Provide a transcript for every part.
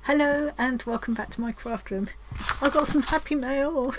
Hello and welcome back to my craft room. I got some happy mail.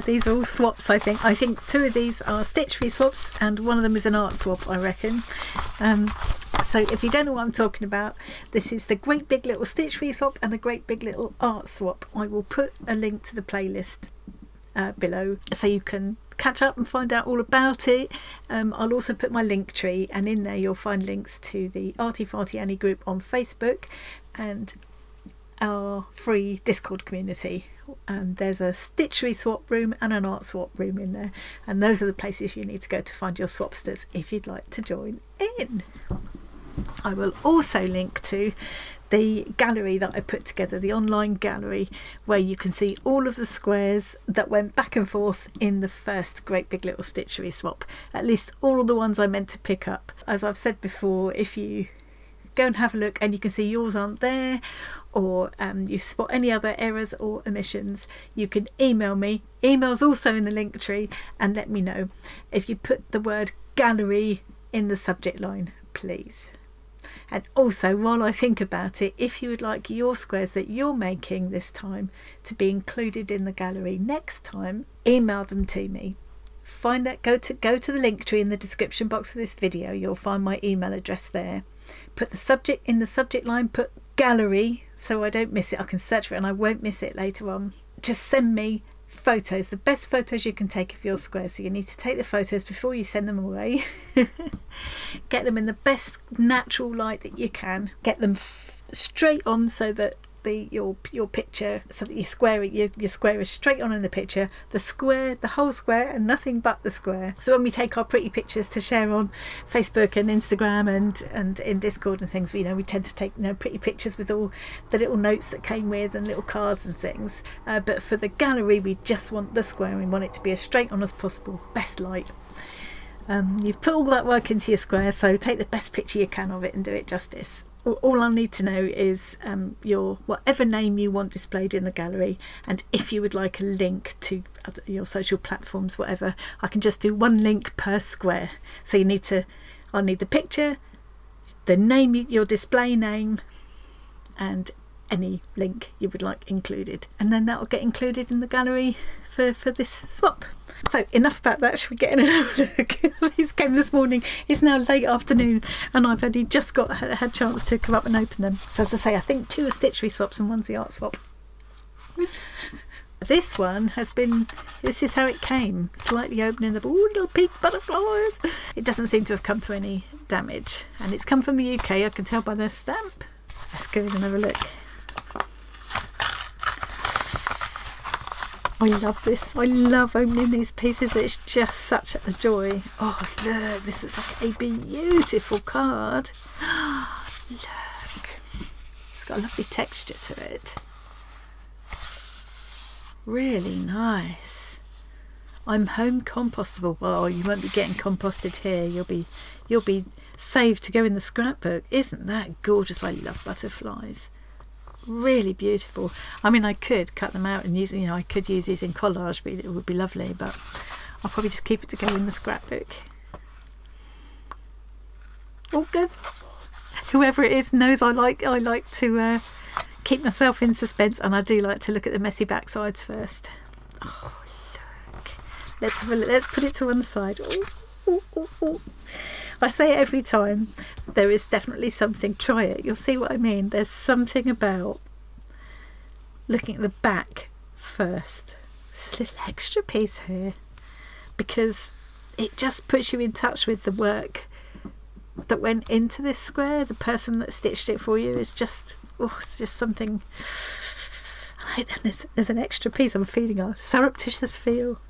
These are all swaps, I think. I think two of these are Stitchery swaps and one of them is an art swap, I reckon. So if you don't know what I'm talking about, this is the Great Big Little Stitchery swap and the Great Big Little art swap. I will put a link to the playlist below so you can catch up and find out all about it. I'll also put my link tree, and in there you'll find links to the Arty Farty Annie group on Facebook and our free Discord community. And there's a Stitchery swap room and an art swap room in there, and those are the places you need to go to find your swapsters if you'd like to join in. I will also link to the gallery that I put together, the online gallery, where you can see all of the squares that went back and forth in the first Great Big Little Stitchery swap, at least all of the ones I meant to pick up. As I've said before, if you go and have a look and you can see yours aren't there, or you spot any other errors or omissions, you can email me. Email's also in the link tree, and let me know. If you put the word gallery in the subject line, please. And also, while I think about it, if you would like your squares that you're making this time to be included in the gallery next time, email them to me. Find that, go to the link tree in the description box of this video. You'll find my email address there. Put the subject in the subject line, put gallery, so I don't miss it. I can search for it and I won't miss it later on. Just send me photos, the best photos you can take of your squares. So you need to take the photos before you send them away. Get them in the best natural light that you can. Get them straight on so that your picture, so that your square is straight on in the picture. The whole square, and nothing but the square. So when we take our pretty pictures to share on Facebook and Instagram and in Discord and things, we tend to take pretty pictures with all the little notes that came with and little cards and things. But for the gallery, we just want the square. We want it to be as straight on as possible, best light. You've put all that work into your square, so take the best picture you can of it and do it justice. All I need to know is your whatever name you want displayed in the gallery, and if you would like a link to your social platforms, whatever. I can just do one link per square. So I'll need the picture, the name, your display name, and any link you would like included, and then that will get included in the gallery for this swap. So enough about that, should we get in and have a look? These came this morning. It's now late afternoon and I've only just had a chance to come up and open them. So as I say, I think two are Stitchery swaps and one's the art swap. This one this is how it came, slightly opening the little pink butterflies. It doesn't seem to have come to any damage, and it's come from the UK, I can tell by the stamp. Let's go in and have a look. I love this. I love opening these pieces. It's just such a joy. Oh look, this is like a beautiful card. Look, it's got a lovely texture to it. Really nice. I'm home compostable. Well, you won't be getting composted here. You'll be saved to go in the scrapbook. Isn't that gorgeous? I love butterflies. Really beautiful. I mean, I could cut them out and use, I could use these in collage, but it would be lovely, but I'll probably just keep it to go in the scrapbook. All good. Whoever it is knows I like to keep myself in suspense, and I do like to look at the messy backsides first. Oh look, let's have a look. Let's put it to one side. Ooh, ooh, ooh, ooh. I say it every time, there is definitely something. Try it, you'll see what I mean. There's something about looking at the back first. This little extra piece here, because it just puts you in touch with the work that went into this square. The person that stitched it for you is just, it's just something. And there's an extra piece. I'm feeling a surreptitious feel.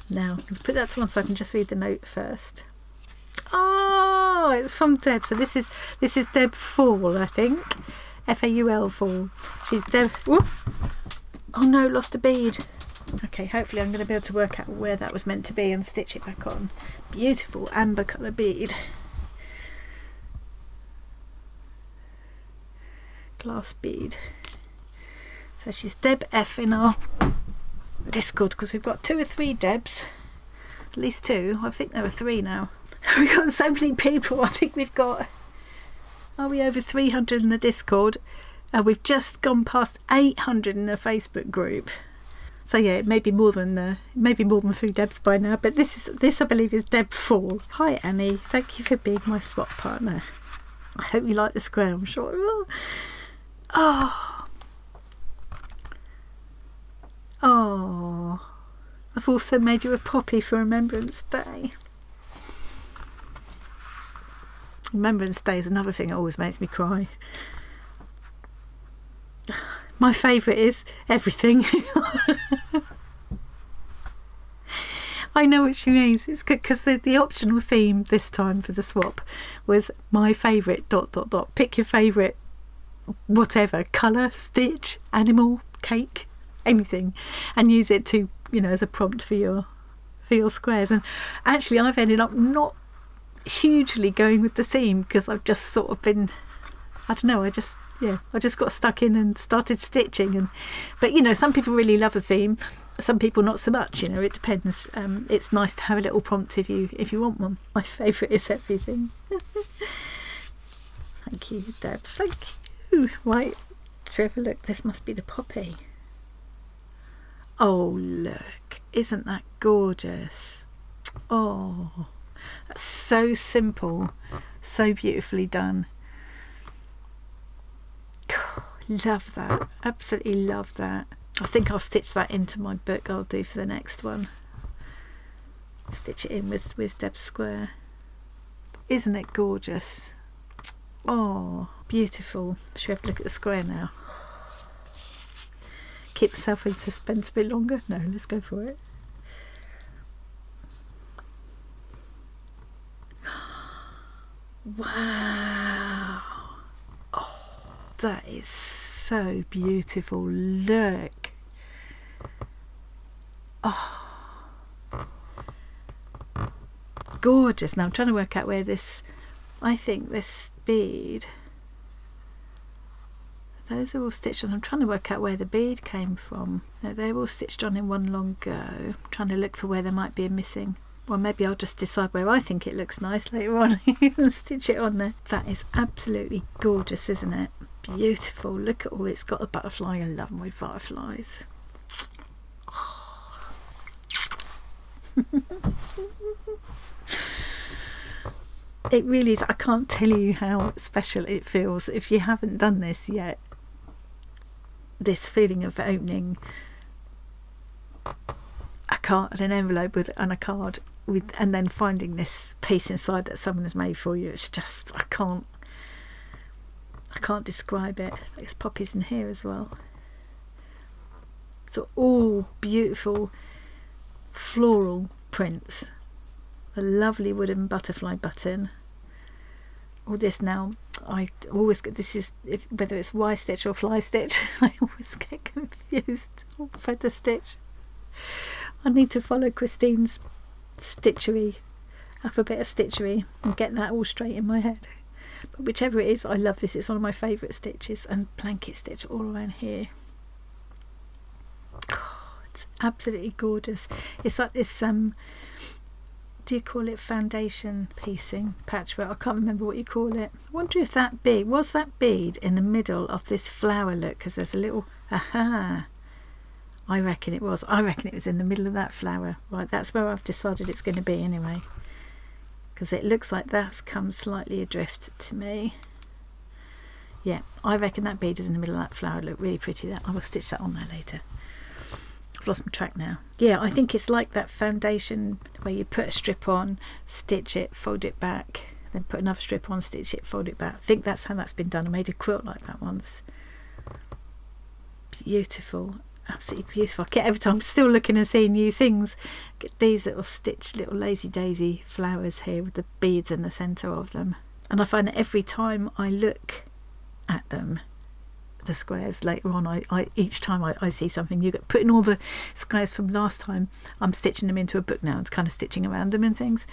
Now, put that to one side and just read the note first. Oh, it's from Deb. So this is Deb Fall, I think. F-A-U-L Fall. She's Deb. Whoop. Oh no, lost a bead. Okay, hopefully I'm going to be able to work out where that was meant to be and stitch it back on. Beautiful amber colour bead. Glass bead. So she's Deb F in our Discord, because we've got 2 or 3 Debs. At least 2. I think there are 3 now. We've got so many people. I think we've got Are we over 300 in the Discord? We've just gone past 800 in the Facebook group. So yeah, it may be more than 3 Debs by now, but this I believe is Deb 4. Hi Annie, thank you for being my swap partner. I hope you like the square, I'm sure it will. Oh, I've also made you a poppy for Remembrance Day. Remembrance Day is another thing that always makes me cry. My favourite is everything. I know what she means. It's because the optional theme this time for the swap was my favourite ... Pick your favourite whatever, colour, stitch, animal, cake, anything, and use it to, you know, as a prompt for your squares. And actually I've ended up not hugely going with the theme because I've just sort of been, I don't know, I just got stuck in and started stitching. But you know, some people really love a theme, some people not so much, you know, it depends. It's nice to have a little prompt if you want one. My favourite is everything. Thank you, Deb, thank you. Right, Trevor, look, this must be the poppy. Oh look, isn't that gorgeous? Oh, that's so simple, so beautifully done. Love that, absolutely love that. I think I'll stitch that into my book. I'll do for the next one, stitch it in with Deb's square. Isn't it gorgeous? Oh, beautiful. Should we have a look at the square now? Keep myself in suspense a bit longer. No, let's go for it. Wow. Oh, that is so beautiful. Look. Oh, gorgeous. Now I'm trying to work out where this, I think this bead, those are all stitched on. I'm trying to work out where the bead came from. No, they're all stitched on in one long go. I'm trying to look for where there might be a missing. Well, maybe I'll just decide where I think it looks nice later on and stitch it on there. That is absolutely gorgeous, isn't it? Beautiful. Look at all it's got. A butterfly. I love my butterflies. It really is. I can't tell you how special it feels. If you haven't done this yet, this feeling of opening a card, an envelope and a card with, and then finding this piece inside that someone has made for you, it's just, I can't describe it. There's poppies in here as well. So all beautiful floral prints. The lovely wooden butterfly button. All this now, I always get, this is, whether it's Y stitch or fly stitch, I always get confused. Or feather stitch. I need to follow Christine's Stitchery, alphabet of Stitchery, and get that all straight in my head. But whichever it is, I love this. It's one of my favourite stitches. And blanket stitch all around here. Oh, it's absolutely gorgeous. It's like this, do you call it foundation piecing, patchwork? I can't remember what you call it. I wonder if that bead, was that bead in the middle of this flower look? Because there's a little, aha. I reckon it was. I reckon it was in the middle of that flower. Right, that's where I've decided it's going to be anyway. Because it looks like that's come slightly adrift to me. Yeah, I reckon that bead is in the middle of that flower. It looked really pretty. That I will stitch that on there later. I've lost my track now. Yeah, I think it's like that foundation where you put a strip on, stitch it, fold it back, then put another strip on, stitch it, fold it back. I think that's how that's been done. I made a quilt like that once. Beautiful. Absolutely beautiful. I get, every time I'm still looking and seeing new things. Get these little stitched little lazy daisy flowers here with the beads in the centre of them. And I find that every time I look at them, the squares later on, each time I see something new. Putting all the squares from last time, I'm stitching them into a book now. It's kind of stitching around them and things.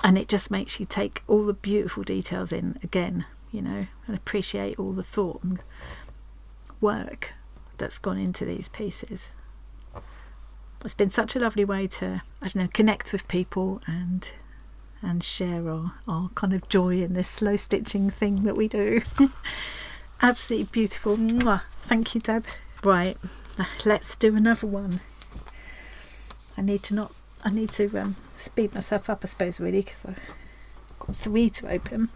And it just makes you take all the beautiful details in again, you know, and appreciate all the thought and work that's gone into these pieces. It's been such a lovely way to, I don't know, connect with people and and share our kind of joy in this slow stitching thing that we do. Absolutely beautiful. Mwah. Thank you, Deb. Right, let's do another one. I need to speed myself up, I suppose, really, because I've got 3 to open.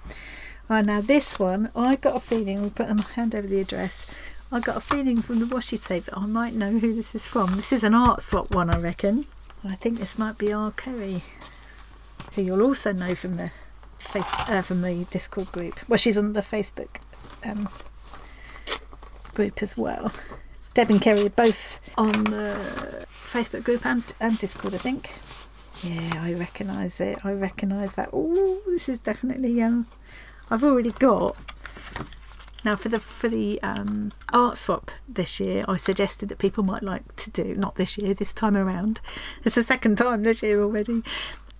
Now this one, I got a feeling, I'll put my hand over the address, I got a feeling from the washi tape that I might know who this is from. This is an art swap one, I reckon. I think this might be our Kerry, who you'll also know from the from the Discord group. Well, she's on the Facebook group as well. Deb and Kerry are both on the Facebook group and Discord, I think. Yeah, I recognise it. I recognise that. Oh, this is definitely I've already got. Now for the art swap this year, I suggested that people might like to do, not this year, this time around. It's the second time this year already,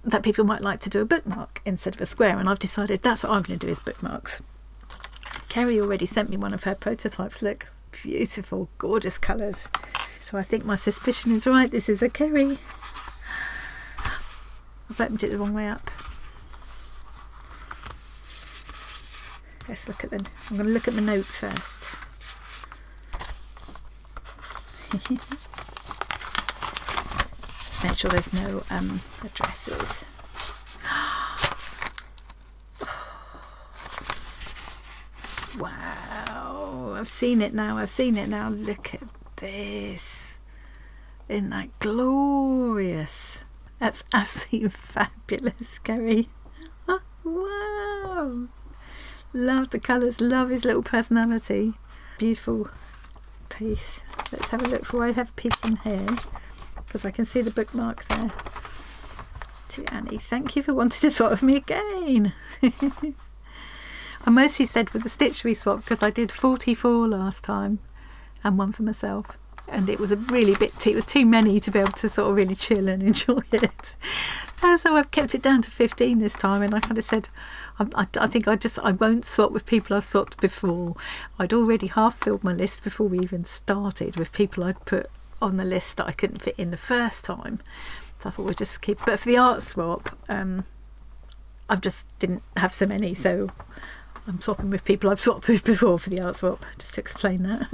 that people might like to do a bookmark instead of a square, and I've decided that's what I'm going to do, is bookmarks. Kerry already sent me one of her prototypes. Look, beautiful, gorgeous colours. So I think my suspicion is right. This is a Kerry. I've opened it the wrong way up. Let's look at them. I'm going to look at the note first. Just make sure there's no addresses. Wow, I've seen it now. I've seen it now. Look at this. Isn't that glorious? That's absolutely fabulous, Kerry. Wow. Love the colours, love his little personality. Beautiful piece. Let's have a look before I have a peek in here, because I can see the bookmark there. To Annie, thank you for wanting to swap with me again. I mostly said with the Stitchery swap because I did 44 last time and one for myself, and it was a really bit it was too many to be able to sort of really chill and enjoy it. So I've kept it down to 15 this time, and I kind of said I think I won't swap with people I've swapped before. I'd already half filled my list before we even started with people I'd put on the list that I couldn't fit in the first time, so I thought we'll just keep. But for the art swap, I just didn't have so many, so I'm swapping with people I've swapped with before for the art swap, just to explain that.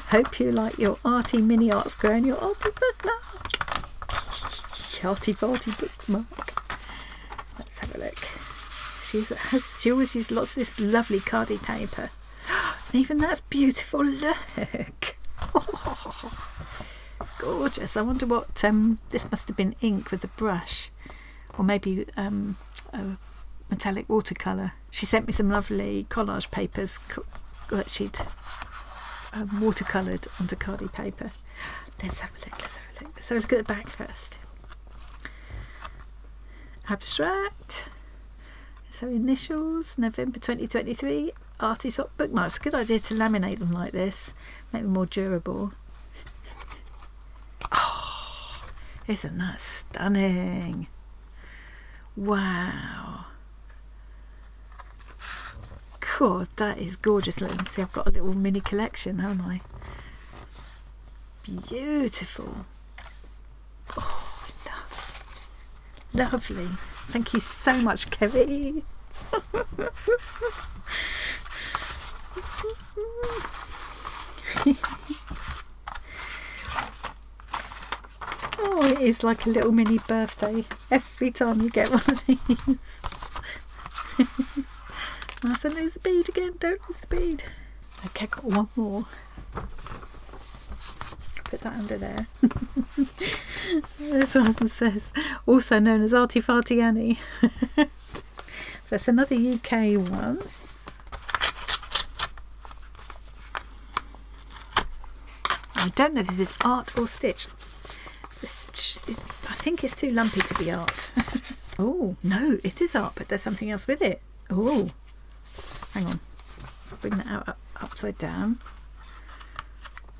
Hope you like your arty mini art square and your arty bookmark. Arty farty bookmark. Let's have a look. She always uses lots of this lovely cardy paper. And even that's beautiful. Look. Oh, gorgeous. I wonder what this must have been ink with the brush, or maybe a metallic watercolour. She sent me some lovely collage papers that she'd watercoloured onto cardy paper. Let's have a look, let's have a look. Let's have a look at the back first. Abstract. So initials, November 2023, Arty Swap bookmarks. Good idea to laminate them like this, make them more durable. Oh, isn't that stunning? Wow. God, that is gorgeous. Let's see, I've got a little mini collection, haven't I? Beautiful. Oh, lovely. Lovely. Thank you so much, Kerry. Oh, it is like a little mini birthday every time you get one of these. Mustn't lose the bead again, don't lose the bead. Okay, got one more. Put that under there. This one says, also known as Arty Farty Annie. So it's another UK one. I don't know if this is art or stitch. I think it's too lumpy to be art. Oh, no, it is art, but there's something else with it. Oh, hang on. I'll bring that out upside down.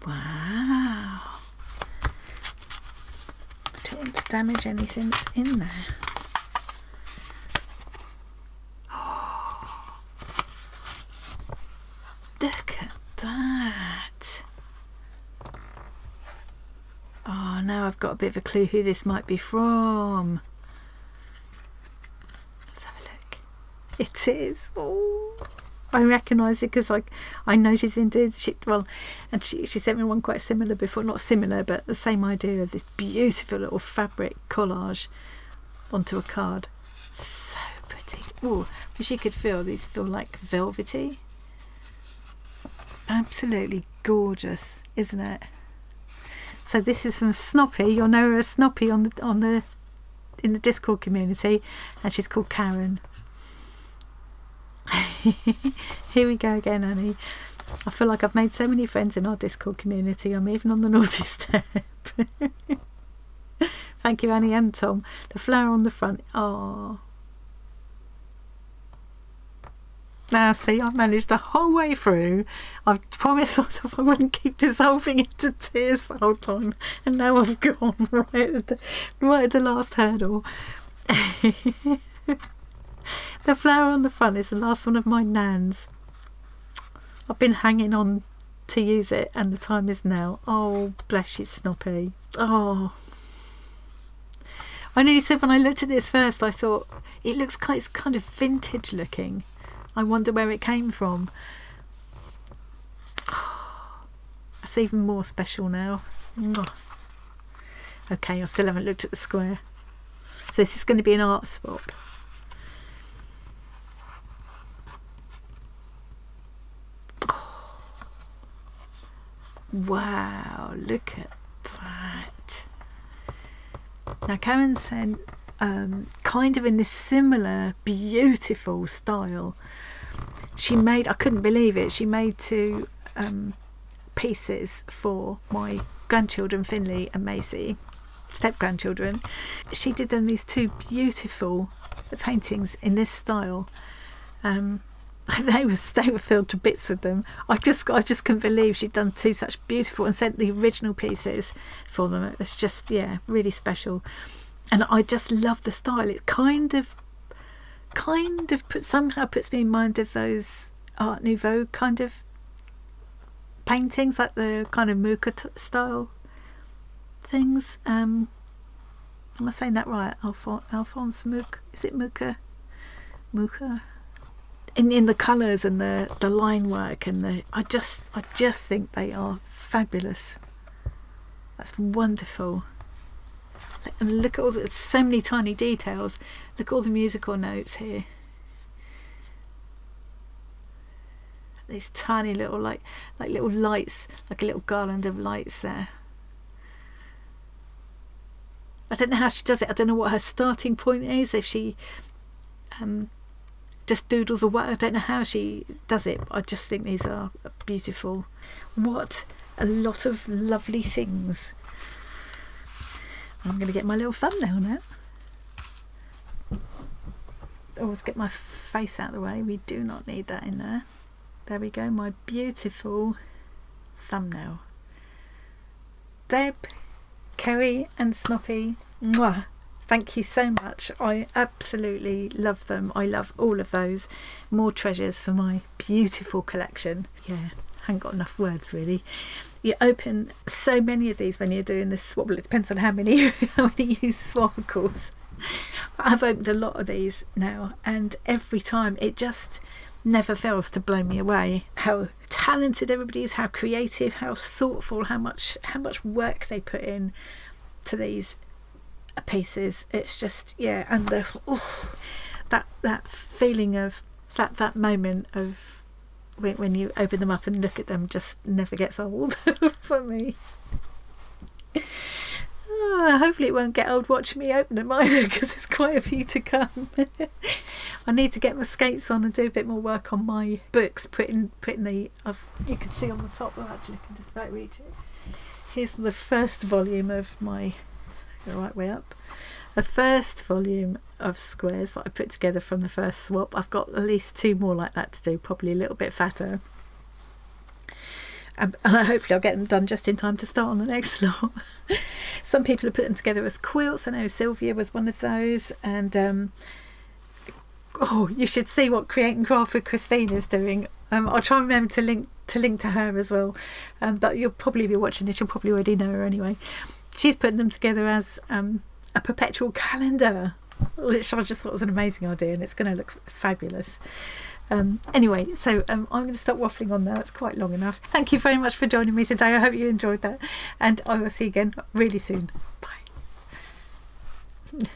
Wow. I don't want to damage anything that's in there. Oh, look at that. Oh, now I've got a bit of a clue who this might be from. it is. Oh, I recognise, because I know she's been doing and she sent me one quite similar before, not similar, but the same idea of this beautiful little fabric collage onto a card. So pretty. Oh, wish you could feel these feel like velvety. Absolutely gorgeous, isn't it? So this is from Snoppy. You'll know her as Snoppy in the Discord community, and she's called Karen. Here we go again, Annie. I feel like I've made so many friends in our Discord community. I'm even on the naughty step. Thank you, Annie and Tom. The flower on the front. Oh. Now, see, I've managed the whole way through. I've promised myself I wouldn't keep dissolving into tears the whole time, and now I've gone right at the last hurdle. The flower on the front is the last one of my Nans. I've been hanging on to use it, and the time is now. Oh, bless you, Snoppy. Oh. I nearly said when I looked at this first, I thought, it's kind of vintage looking. I wonder where it came from. Oh, that's even more special now. Okay, I still haven't looked at the square. So this is going to be an art swap. Wow, look at that. Now Karen said kind of in this similar beautiful style, she made, I couldn't believe it, she made two pieces for my grandchildren, Finley and Maisie, step grandchildren. She did them these two beautiful paintings in this style. They were filled to bits with them. I just couldn't believe she'd done two such beautiful, and sent the original pieces for them. It was just, yeah, really special. And I just love the style. It kind of somehow puts me in mind of those Art Nouveau kind of paintings, like the kind of Mucha style things. Am I saying that right? Alphonse Mucha? Is it Mucha? Mucha? In the colours and the line work, and I just think they are fabulous. That's wonderful. And look at all so many tiny details. Look at all the musical notes here. These tiny little like little lights, like a little garland of lights there. I don't know how she does it. I don't know what her starting point is, if she just doodles or what. I don't know how she does it, but I just think these are beautiful. What a lot of lovely things. I'm going to get my little thumbnail now. Always get my face out of the way. We do not need that in there. There we go, my beautiful thumbnail. Deb, Kerry and Snoppy, mwah. Thank you so much. I absolutely love them. I love all of those. More treasures for my beautiful collection. Yeah, I haven't got enough words really. You open so many of these when you're doing this swap. Well, it depends on how many you swap, of course. But I've opened a lot of these now, and every time it just never fails to blow me away. How talented everybody is, how creative, how thoughtful, how much work they put in to these pieces. It's just, yeah, and that feeling of that moment of when you open them up and look at them just never gets old for me. Hopefully it won't get old watching me open them either, because there's quite a few to come. I need to get my skates on and do a bit more work on my books, putting the you can see on the top, oh actually I can just about reach it. Here's the first volume of my, the right way up, the first volume of squares that I put together from the first swap. I've got at least two more like that to do, probably a little bit fatter. And hopefully I'll get them done just in time to start on the next lot. Some people have put them together as quilts. I know Sylvia was one of those, and oh, you should see what Create and Craft with Christine is doing. I'll try and remember to link to her as well, but you'll probably be watching it, you'll probably already know her anyway. She's putting them together as a perpetual calendar. which I just thought was an amazing idea, and it's going to look fabulous. Anyway, so I'm going to stop waffling on now. It's quite long enough. Thank you very much for joining me today. I hope you enjoyed that, and I will see you again really soon. Bye.